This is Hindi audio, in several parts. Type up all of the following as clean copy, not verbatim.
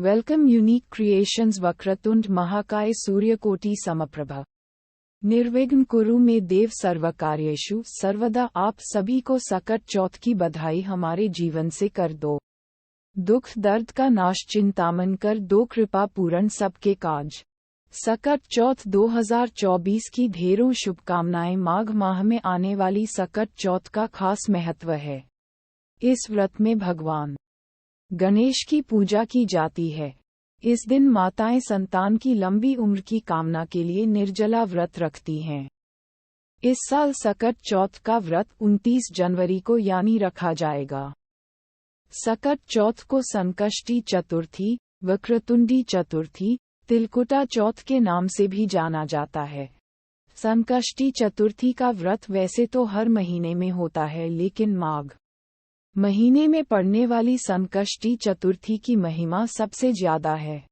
वेलकम यूनिक क्रिएशंस वक्रतुंड महाकाय सूर्यकोटि समप्रभ निर्विघ्न कुरु में देव सर्वकार्येषु सर्वदा। आप सभी को सकट चौथ की बधाई हमारे जीवन से कर दो। दुख दर्द का नाश चिंतामन कर दो कृपा पूर्ण सबके काज। सकट चौथ 2024 की ढेरों शुभकामनाएं। माघ माह में आने वाली सकट चौथ का खास महत्व है। इस व्रत में भगवान गणेश की पूजा की जाती है। इस दिन माताएं संतान की लंबी उम्र की कामना के लिए निर्जला व्रत रखती हैं। इस साल सकट चौथ का व्रत 29 जनवरी को यानी रखा जाएगा। सकट चौथ को संकष्टी चतुर्थी, वक्रतुंडी चतुर्थी, तिलकुटा चौथ के नाम से भी जाना जाता है। संकष्टी चतुर्थी का व्रत वैसे तो हर महीने में होता है, लेकिन माघ महीने में पड़ने वाली संकष्टी चतुर्थी की महिमा सबसे ज्यादा है।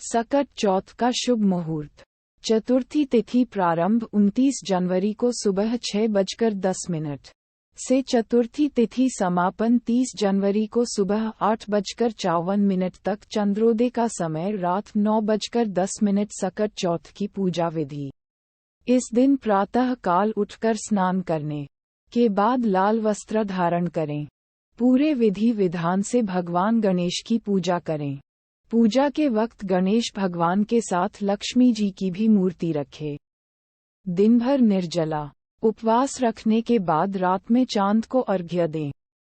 सकट चौथ का शुभ मुहूर्त। चतुर्थी तिथि प्रारंभ 29 जनवरी को सुबह 6:10 से, चतुर्थी तिथि समापन 30 जनवरी को सुबह 8:54 तक। चंद्रोदय का समय रात 9:10। सकट चौथ की पूजा विधि। इस दिन प्रातः काल उठकर स्नान करने के बाद लाल वस्त्र धारण करें। पूरे विधि विधान से भगवान गणेश की पूजा करें। पूजा के वक्त गणेश भगवान के साथ लक्ष्मी जी की भी मूर्ति रखें। दिन भर निर्जला उपवास रखने के बाद रात में चांद को अर्घ्य दें।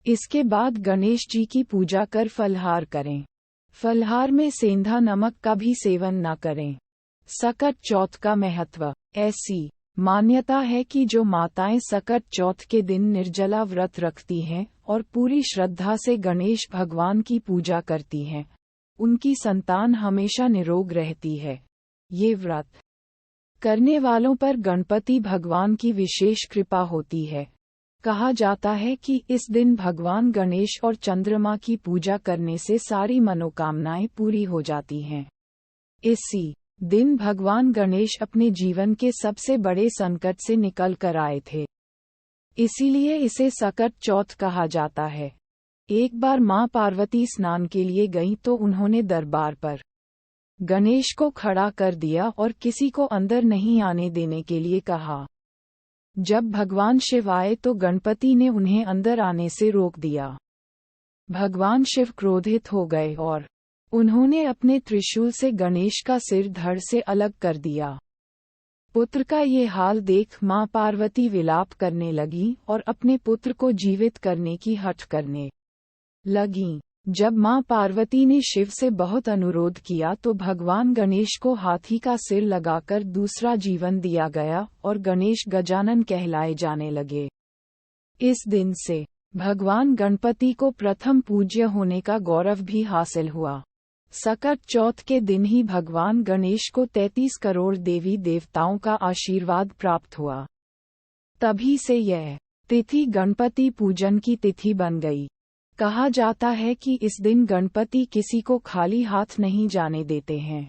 इसके बाद गणेश जी की पूजा कर फलहार करें। फलहार में सेंधा नमक का भी सेवन न करें। सकट चौथ का महत्व। ऐसी मान्यता है कि जो माताएं सकट चौथ के दिन निर्जला व्रत रखती हैं और पूरी श्रद्धा से गणेश भगवान की पूजा करती हैं, उनकी संतान हमेशा निरोग रहती है। ये व्रत करने वालों पर गणपति भगवान की विशेष कृपा होती है। कहा जाता है कि इस दिन भगवान गणेश और चंद्रमा की पूजा करने से सारी मनोकामनाएं पूरी हो जाती हैं। इसी दिन भगवान गणेश अपने जीवन के सबसे बड़े संकट से निकल कर आए थे। इसीलिए इसे सकट चौथ कहा जाता है। एक बार मां पार्वती स्नान के लिए गईं तो उन्होंने दरबार पर गणेश को खड़ा कर दिया और किसी को अंदर नहीं आने देने के लिए कहा। जब भगवान शिव आए तो गणपति ने उन्हें अंदर आने से रोक दिया। भगवान शिव क्रोधित हो गए और उन्होंने अपने त्रिशूल से गणेश का सिर धड़ से अलग कर दिया। पुत्र का ये हाल देख मां पार्वती विलाप करने लगी और अपने पुत्र को जीवित करने की हठ करने लगीं। जब मां पार्वती ने शिव से बहुत अनुरोध किया तो भगवान गणेश को हाथी का सिर लगाकर दूसरा जीवन दिया गया और गणेश गजानन कहलाए जाने लगे। इस दिन से भगवान गणपति को प्रथम पूज्य होने का गौरव भी हासिल हुआ। सकट चौथ के दिन ही भगवान गणेश को 33 करोड़ देवी देवताओं का आशीर्वाद प्राप्त हुआ। तभी से यह तिथि गणपति पूजन की तिथि बन गई। कहा जाता है कि इस दिन गणपति किसी को खाली हाथ नहीं जाने देते हैं।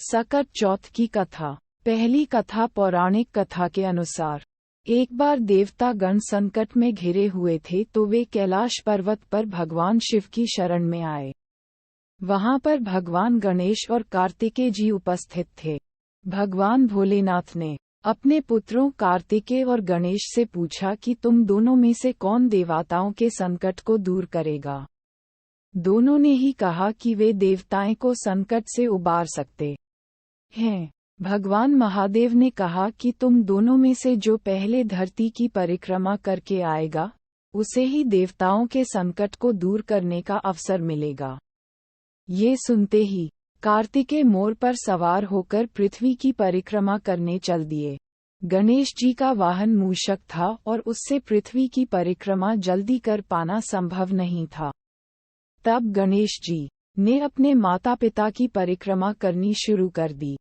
सकट चौथ की कथा। पहली कथा पौराणिक कथा के अनुसार, एक बार देवता गण संकट में घिरे हुए थे तो वे कैलाश पर्वत पर भगवान शिव की शरण में आए। वहां पर भगवान गणेश और कार्तिकेय जी उपस्थित थे। भगवान भोलेनाथ ने अपने पुत्रों कार्तिकेय और गणेश से पूछा कि तुम दोनों में से कौन देवताओं के संकट को दूर करेगा। दोनों ने ही कहा कि वे देवताएं को संकट से उबार सकते हैं। भगवान महादेव ने कहा कि तुम दोनों में से जो पहले धरती की परिक्रमा करके आएगा, उसे ही देवताओं के संकट को दूर करने का अवसर मिलेगा। ये सुनते ही कार्तिकेय मोर पर सवार होकर पृथ्वी की परिक्रमा करने चल दिए। गणेश जी का वाहन मूषक था और उससे पृथ्वी की परिक्रमा जल्दी कर पाना संभव नहीं था। तब गणेश जी ने अपने माता पिता की परिक्रमा करनी शुरू कर दी।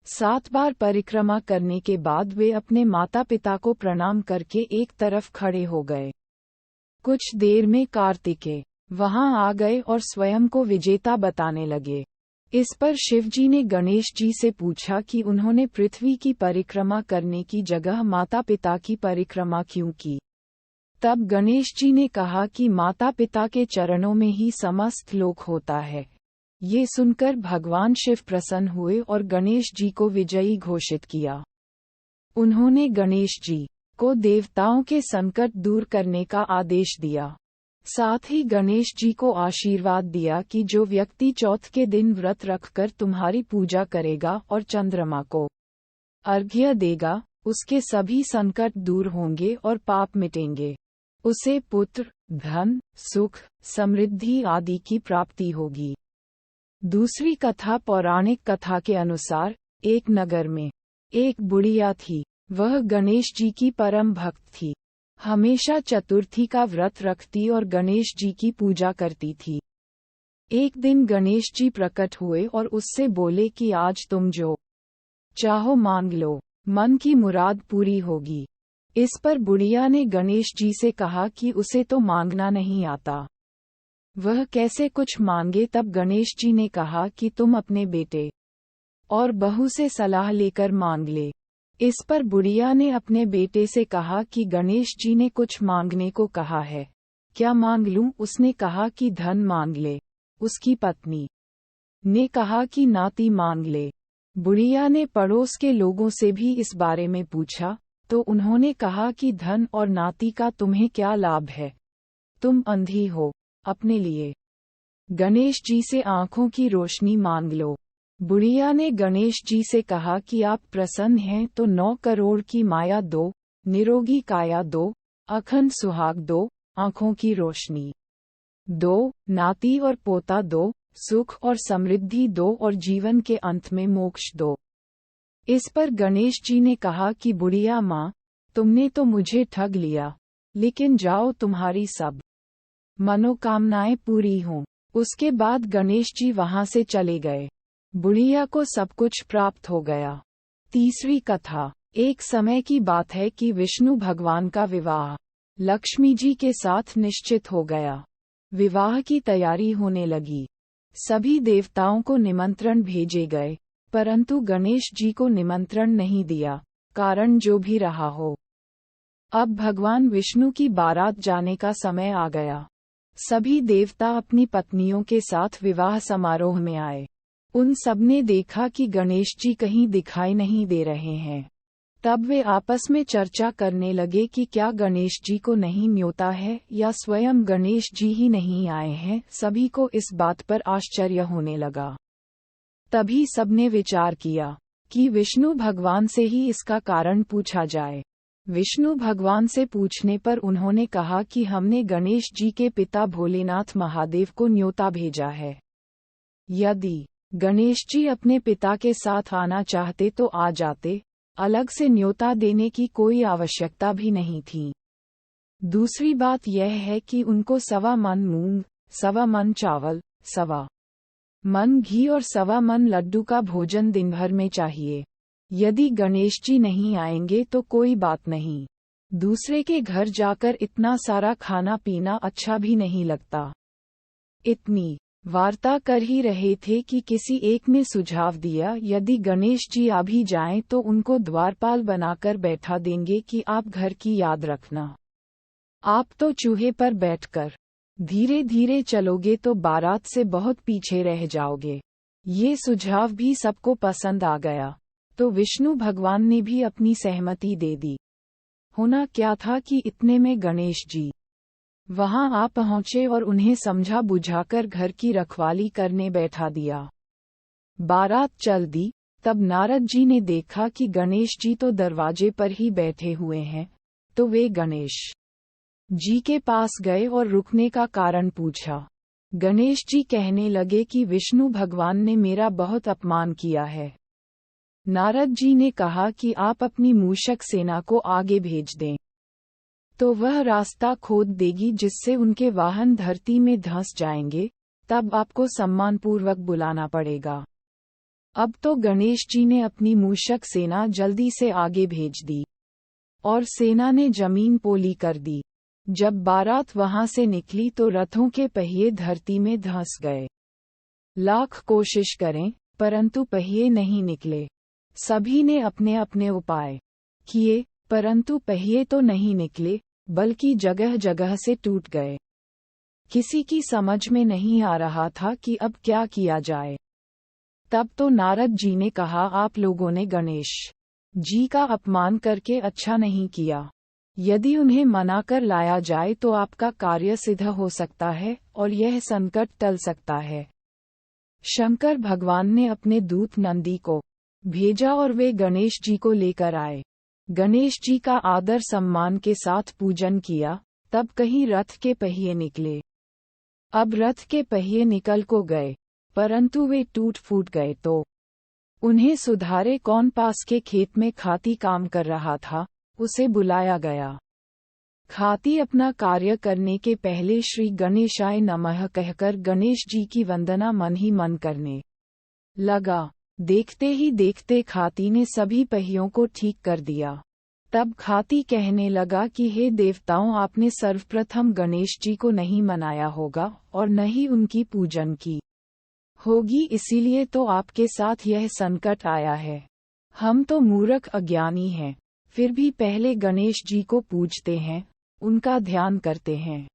7 बार परिक्रमा करने के बाद वे अपने माता पिता को प्रणाम करके एक तरफ खड़े हो गए। कुछ देर में कार्तिकेय वहां आ गए और स्वयं को विजेता बताने लगे। इस पर शिवजी ने गणेश जी से पूछा कि उन्होंने पृथ्वी की परिक्रमा करने की जगह माता पिता की परिक्रमा क्यों की। तब गणेश जी ने कहा कि माता पिता के चरणों में ही समस्त लोक होता है। ये सुनकर भगवान शिव प्रसन्न हुए और गणेश जी को विजयी घोषित किया। उन्होंने गणेश जी को देवताओं के संकट दूर करने का आदेश दिया। साथ ही गणेश जी को आशीर्वाद दिया कि जो व्यक्ति चौथ के दिन व्रत रखकर तुम्हारी पूजा करेगा और चंद्रमा को अर्घ्य देगा, उसके सभी संकट दूर होंगे और पाप मिटेंगे। उसे पुत्र, धन, सुख, समृद्धि आदि की प्राप्ति होगी। दूसरी कथा पौराणिक कथा के अनुसार, एक नगर में एक बुढ़िया थी। वह गणेश जी की परम भक्त थी। हमेशा चतुर्थी का व्रत रखती और गणेश जी की पूजा करती थी। एक दिन गणेश जी प्रकट हुए और उससे बोले कि आज तुम जो चाहो मांग लो, मन की मुराद पूरी होगी। इस पर बुढ़िया ने गणेश जी से कहा कि उसे तो मांगना नहीं आता, वह कैसे कुछ मांगे। तब गणेश जी ने कहा कि तुम अपने बेटे और बहू से सलाह लेकर मांग ले। इस पर बुढ़िया ने अपने बेटे से कहा कि गणेश जी ने कुछ मांगने को कहा है, क्या मांग लूं? उसने कहा कि धन मांग ले। उसकी पत्नी ने कहा कि नाती मांग ले। बुढ़िया ने पड़ोस के लोगों से भी इस बारे में पूछा, तो उन्होंने कहा कि धन और नाती का तुम्हें क्या लाभ है, तुम अंधी हो। अपने लिए गणेश जी से आंखों की रोशनी मांग लो। बुढ़िया ने गणेश जी से कहा कि आप प्रसन्न हैं तो 9 करोड़ की माया दो, निरोगी काया दो, अखंड सुहाग दो, आंखों की रोशनी दो, नाती और पोता दो, सुख और समृद्धि दो और जीवन के अंत में मोक्ष दो। इस पर गणेश जी ने कहा कि बुढ़िया माँ, तुमने तो मुझे ठग लिया, लेकिन जाओ तुम्हारी सब मनोकामनाएं पूरी हों। उसके बाद गणेश जी वहां से चले गए। बुढ़िया को सब कुछ प्राप्त हो गया। तीसरी कथा, एक समय की बात है कि विष्णु भगवान का विवाह लक्ष्मी जी के साथ निश्चित हो गया। विवाह की तैयारी होने लगी। सभी देवताओं को निमंत्रण भेजे गए, परंतु गणेश जी को निमंत्रण नहीं दिया, कारण जो भी रहा हो। अब भगवान विष्णु की बारात जाने का समय आ गया। सभी देवता अपनी पत्नियों के साथ विवाह समारोह में आए। उन सबने देखा कि गणेश जी कहीं दिखाई नहीं दे रहे हैं। तब वे आपस में चर्चा करने लगे कि क्या गणेश जी को नहीं न्योता है या स्वयं गणेश जी ही नहीं आए हैं। सभी को इस बात पर आश्चर्य होने लगा। तभी सबने विचार किया कि विष्णु भगवान से ही इसका कारण पूछा जाए। विष्णु भगवान से पूछने पर उन्होंने कहा कि हमने गणेश जी के पिता भोलेनाथ महादेव को न्योता भेजा है। यदि गणेश जी अपने पिता के साथ आना चाहते तो आ जाते, अलग से न्योता देने की कोई आवश्यकता भी नहीं थी। दूसरी बात यह है कि उनको 1.25 मन मूंग, 1.25 मन चावल, 1.25 मन घी और 1.25 मन लड्डू का भोजन दिन भर में चाहिए। यदि गणेश जी नहीं आएंगे तो कोई बात नहीं, दूसरे के घर जाकर इतना सारा खाना पीना अच्छा भी नहीं लगता। इतनी वार्ता कर ही रहे थे कि किसी एक ने सुझाव दिया, यदि गणेश जी आ भी जाएं तो उनको द्वारपाल बनाकर बैठा देंगे कि आप घर की याद रखना। आप तो चूहे पर बैठकर धीरे धीरे चलोगे तो बारात से बहुत पीछे रह जाओगे। ये सुझाव भी सबको पसंद आ गया, तो विष्णु भगवान ने भी अपनी सहमति दे दी। होना क्या था कि इतने में गणेश जी वहां आ पहुंचे और उन्हें समझा बुझाकर घर की रखवाली करने बैठा दिया। बारात चल दी। तब नारद जी ने देखा कि गणेश जी तो दरवाजे पर ही बैठे हुए हैं, तो वे गणेश जी के पास गए और रुकने का कारण पूछा। गणेश जी कहने लगे कि विष्णु भगवान ने मेरा बहुत अपमान किया है। नारद जी ने कहा कि आप अपनी मूषक सेना को आगे भेज दें, तो वह रास्ता खोद देगी जिससे उनके वाहन धरती में धंस जाएंगे। तब आपको सम्मानपूर्वक बुलाना पड़ेगा। अब तो गणेश जी ने अपनी मूषक सेना जल्दी से आगे भेज दी और सेना ने जमीन पोली कर दी। जब बारात वहां से निकली तो रथों के पहिए धरती में धंस गए। लाख कोशिश करें परंतु पहिए नहीं निकले। सभी ने अपने अपने उपाय किए, परंतु पहिए तो नहीं निकले, बल्कि जगह जगह से टूट गए। किसी की समझ में नहीं आ रहा था कि अब क्या किया जाए। तब तो नारद जी ने कहा, आप लोगों ने गणेश जी का अपमान करके अच्छा नहीं किया। यदि उन्हें मना कर लाया जाए तो आपका कार्य सिद्ध हो सकता है और यह संकट टल सकता है। शंकर भगवान ने अपने दूत नंदी को भेजा और वे गणेश जी को लेकर आए। गणेश जी का आदर सम्मान के साथ पूजन किया। तब कहीं रथ के पहिए निकले। अब रथ के पहिए निकल को गए, परंतु वे टूट फूट गए तो उन्हें सुधारे कौन। पास के खेत में खाती काम कर रहा था, उसे बुलाया गया। खाती अपना कार्य करने के पहले श्री गणेशाय नमः कहकर गणेश जी की वंदना मन ही मन करने लगा। देखते ही देखते खाती ने सभी पहियों को ठीक कर दिया। तब खाती कहने लगा कि हे देवताओं, आपने सर्वप्रथम गणेश जी को नहीं मनाया होगा और न ही उनकी पूजन की होगी, इसीलिए तो आपके साथ यह संकट आया है। हम तो मूर्ख अज्ञानी हैं, फिर भी पहले गणेश जी को पूजते हैं, उनका ध्यान करते हैं।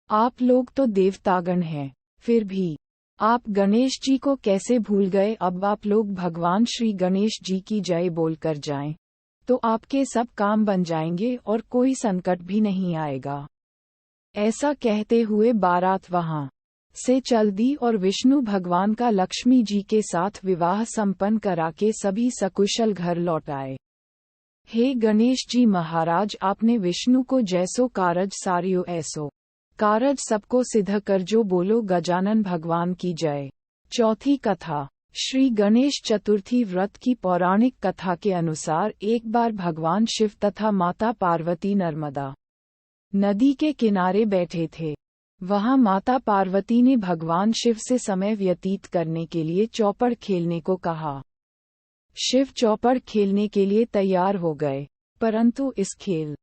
आप लोग तो देवतागण हैं, फिर भी आप गणेश जी को कैसे भूल गए। अब आप लोग भगवान श्री गणेश जी की जय बोलकर जाएं, तो आपके सब काम बन जाएंगे और कोई संकट भी नहीं आएगा। ऐसा कहते हुए बारात वहां से चल दी और विष्णु भगवान का लक्ष्मी जी के साथ विवाह संपन्न करा के सभी सकुशल घर लौट आए। हे गणेश जी महाराज, आपने विष्णु को जैसो कारज सारियो ऐसो कारज सबको सिद्ध कर जो, बोलो गजानन भगवान की जय। चौथी कथा। श्री गणेश चतुर्थी व्रत की पौराणिक कथा के अनुसार एक बार भगवान शिव तथा माता पार्वती नर्मदा नदी के किनारे बैठे थे। वहां माता पार्वती ने भगवान शिव से समय व्यतीत करने के लिए चौपड़ खेलने को कहा। शिव चौपड़ खेलने के लिए तैयार हो गए, परंतु इस खेल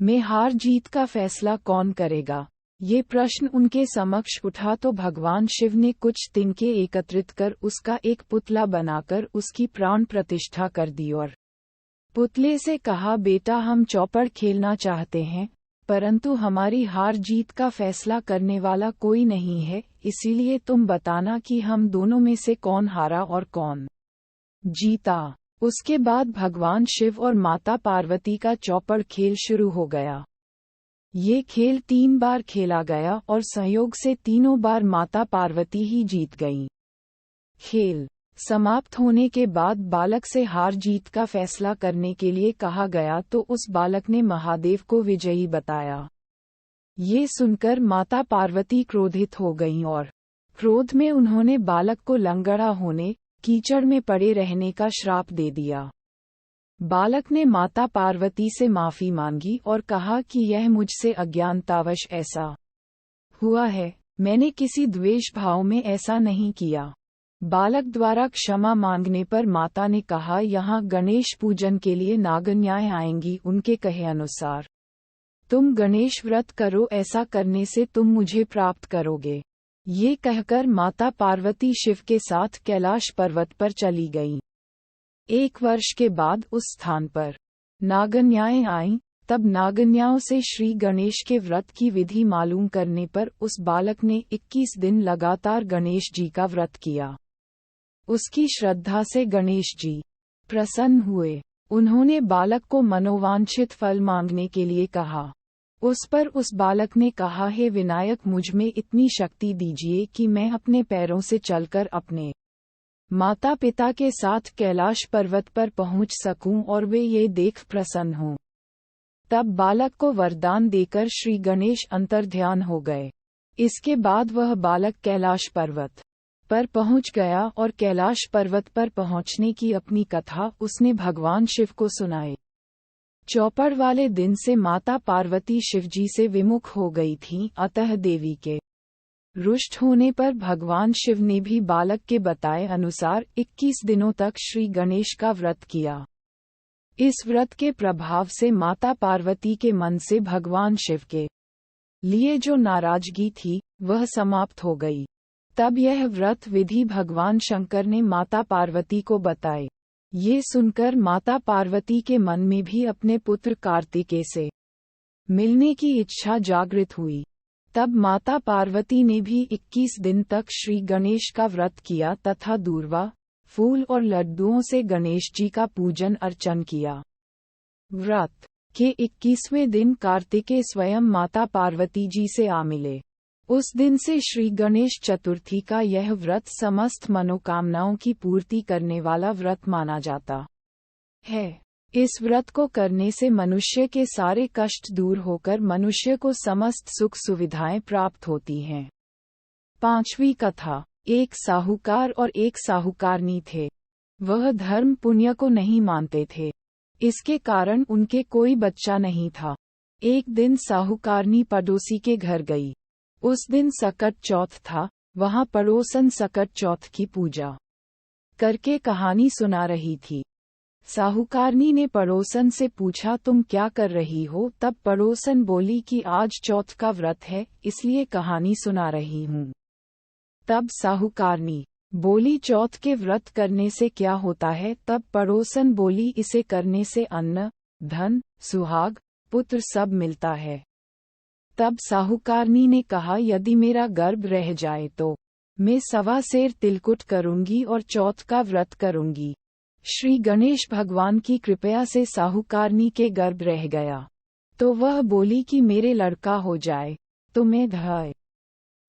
में हार जीत का फैसला कौन करेगा, ये प्रश्न उनके समक्ष उठा तो भगवान शिव ने कुछ तिनके एकत्रित कर उसका एक पुतला बनाकर उसकी प्राण प्रतिष्ठा कर दी और पुतले से कहा, बेटा हम चौपड़ खेलना चाहते हैं, परंतु हमारी हार जीत का फैसला करने वाला कोई नहीं है, इसीलिए तुम बताना कि हम दोनों में से कौन हारा और कौन जीता। उसके बाद भगवान शिव और माता पार्वती का चौपड़ खेल शुरू हो गया। ये खेल 3 बार खेला गया और संयोग से तीनों बार माता पार्वती ही जीत गईं। खेल समाप्त होने के बाद बालक से हार जीत का फैसला करने के लिए कहा गया तो उस बालक ने महादेव को विजयी बताया। ये सुनकर माता पार्वती क्रोधित हो गईं और क्रोध में उन्होंने बालक को लंगड़ा होने, कीचड़ में पड़े रहने का श्राप दे दिया। बालक ने माता पार्वती से माफी मांगी और कहा कि यह मुझसे अज्ञानतावश ऐसा हुआ है, मैंने किसी द्वेष भाव में ऐसा नहीं किया। बालक द्वारा क्षमा मांगने पर माता ने कहा, यहाँ गणेश पूजन के लिए नागन्याय आएंगी, उनके कहे अनुसार तुम गणेश व्रत करो, ऐसा करने से तुम मुझे प्राप्त करोगे। ये कहकर माता पार्वती शिव के साथ कैलाश पर्वत पर चली गईं। 1 वर्ष के बाद उस स्थान पर नागन्याएं आईं। तब नागन्याओं से श्री गणेश के व्रत की विधि मालूम करने पर उस बालक ने 21 दिन लगातार गणेश जी का व्रत किया। उसकी श्रद्धा से गणेश जी प्रसन्न हुए। उन्होंने बालक को मनोवांछित फल मांगने के लिए कहा। उस पर उस बालक ने कहा, हे विनायक, मुझ में इतनी शक्ति दीजिए कि मैं अपने पैरों से चलकर अपने माता पिता के साथ कैलाश पर्वत पर पहुंच सकूं और वे ये देख प्रसन्न हों। तब बालक को वरदान देकर श्री गणेश अंतर्ध्यान हो गए। इसके बाद वह बालक कैलाश पर्वत पर पहुंच गया और कैलाश पर्वत पर पहुंचने की अपनी कथा उसने भगवान शिव को सुनाई। चौपड़ वाले दिन से माता पार्वती शिवजी से विमुख हो गई थीं, अतः देवी के रुष्ट होने पर भगवान शिव ने भी बालक के बताए अनुसार 21 दिनों तक श्री गणेश का व्रत किया। इस व्रत के प्रभाव से माता पार्वती के मन से भगवान शिव के लिए जो नाराजगी थी वह समाप्त हो गई। तब यह व्रत विधि भगवान शंकर ने माता पार्वती को बताई। ये सुनकर माता पार्वती के मन में भी अपने पुत्र कार्तिकेय से मिलने की इच्छा जागृत हुई। तब माता पार्वती ने भी 21 दिन तक श्री गणेश का व्रत किया तथा दूर्वा, फूल और लड्डुओं से गणेश जी का पूजन अर्चन किया। व्रत के 21वें दिन कार्तिकेय स्वयं माता पार्वती जी से आ मिले। उस दिन से श्री गणेश चतुर्थी का यह व्रत समस्त मनोकामनाओं की पूर्ति करने वाला व्रत माना जाता है। इस व्रत को करने से मनुष्य के सारे कष्ट दूर होकर मनुष्य को समस्त सुख सुविधाएं प्राप्त होती हैं। 5वीं कथा। एक साहूकार और एक साहूकारनी थे। वह धर्म पुण्य को नहीं मानते थे। इसके कारण उनके कोई बच्चा नहीं था। एक दिन साहूकारनी पड़ोसी के घर गई। उस दिन सकट चौथ था। वहां पड़ोसन सकट चौथ की पूजा करके कहानी सुना रही थी। साहूकारनी ने पड़ोसन से पूछा, तुम क्या कर रही हो? तब पड़ोसन बोली कि आज चौथ का व्रत है, इसलिए कहानी सुना रही हूँ। तब साहूकारनी बोली, चौथ के व्रत करने से क्या होता है? तब पड़ोसन बोली, इसे करने से अन्न, धन, सुहाग, पुत्र सब मिलता है। तब साहूकारनी ने कहा, यदि मेरा गर्भ रह जाए तो मैं 1.25 सेर तिलकुट करूंगी और चौथ का व्रत करूंगी। श्री गणेश भगवान की कृपया से साहूकारनी के गर्भ रह गया। तो वह बोली कि मेरे लड़का हो जाए तो मैं 2.5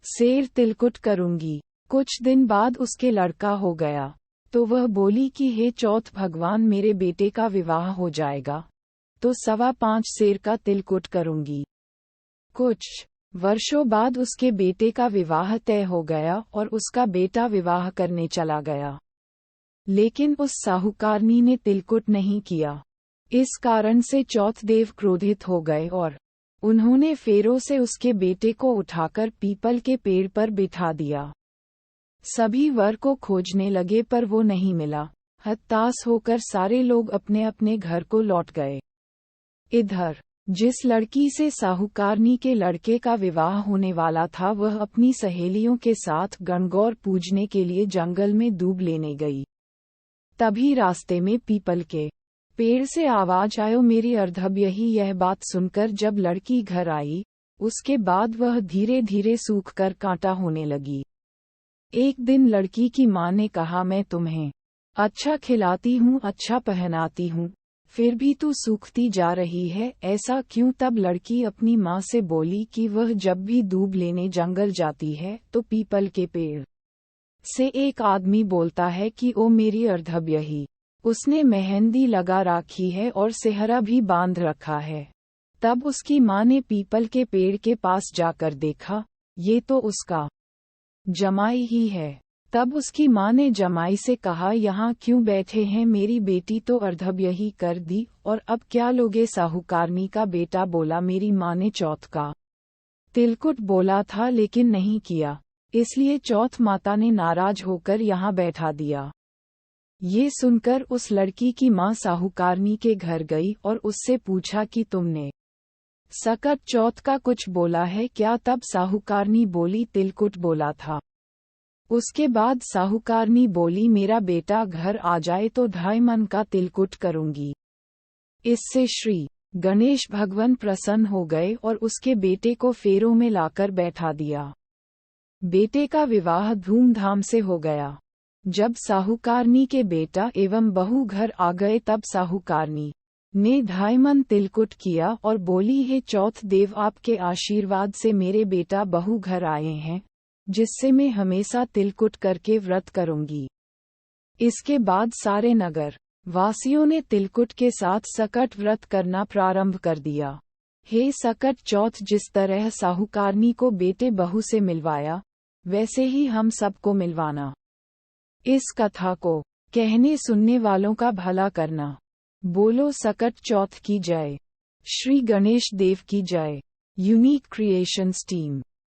सेर तिलकुट करूंगी। कुछ दिन बाद उसके लड़का हो गया। तो वह बोली कि हे चौथ भगवान, मेरे बेटे का विवाह हो जाएगा तो 5.25 सेर का तिलकुट करूंगी। कुछ वर्षों बाद उसके बेटे का विवाह तय हो गया और उसका बेटा विवाह करने चला गया। लेकिन उस साहूकारनी ने तिलकुट नहीं किया। इस कारण से चौथ देव क्रोधित हो गए और उन्होंने फेरों से उसके बेटे को उठाकर पीपल के पेड़ पर बिठा दिया। सभी वर को खोजने लगे पर वो नहीं मिला। हताश होकर सारे लोग अपने अपने घर को लौट गए। इधर जिस लड़की से साहूकारनी के लड़के का विवाह होने वाला था, वह अपनी सहेलियों के साथ गणगौर पूजने के लिए जंगल में दूब लेने गई। तभी रास्ते में पीपल के पेड़ से आवाज आयो, मेरी अर्धव्यही। यह बात सुनकर जब लड़की घर आई, उसके बाद वह धीरे धीरे सूखकर कांटा होने लगी। एक दिन लड़की की मां ने कहा, मैं तुम्हें अच्छा खिलाती हूँ, अच्छा पहनाती हूँ, फिर भी तू सूखती जा रही है, ऐसा क्यों? तब लड़की अपनी माँ से बोली कि वह जब भी दूब लेने जंगल जाती है तो पीपल के पेड़ से एक आदमी बोलता है कि ओ मेरी अर्धव्यही, उसने मेहंदी लगा रखी है और सेहरा भी बांध रखा है। तब उसकी माँ ने पीपल के पेड़ के पास जाकर देखा, ये तो उसका जमाई ही है। तब उसकी माँ ने जमाई से कहा, यहाँ क्यों बैठे हैं? मेरी बेटी तो अर्धव्यही कर दी और अब क्या लोगे? साहूकारनी का बेटा बोला, मेरी माँ ने चौथ का तिलकुट बोला था लेकिन नहीं किया, इसलिए चौथ माता ने नाराज होकर यहाँ बैठा दिया। ये सुनकर उस लड़की की माँ साहूकारनी के घर गई और उससे पूछा कि तुमने सकट चौथ का कुछ बोला है क्या? तब साहूकारनी बोली, तिलकुट बोला था। उसके बाद साहूकारनी बोली, मेरा बेटा घर आ जाए तो 2.5 मन का तिलकुट करूंगी। इससे श्री गणेश भगवान प्रसन्न हो गए और उसके बेटे को फेरों में लाकर बैठा दिया। बेटे का विवाह धूमधाम से हो गया। जब साहूकारनी के बेटा एवं बहू घर आ गए तब साहूकारनी ने 2.5 मन तिलकुट किया और बोली, हे चौथ देव, आपके आशीर्वाद से मेरे बेटा बहू घर आए हैं, जिससे मैं हमेशा तिलकुट करके व्रत करूंगी। इसके बाद सारे नगर वासियों ने तिलकुट के साथ सकट व्रत करना प्रारंभ कर दिया। हे सकट चौथ, जिस तरह साहूकारनी को बेटे बहू से मिलवाया, वैसे ही हम सबको मिलवाना। इस कथा को कहने सुनने वालों का भला करना। बोलो सकट चौथ की जय। श्री गणेश देव की जय। Unique creations team.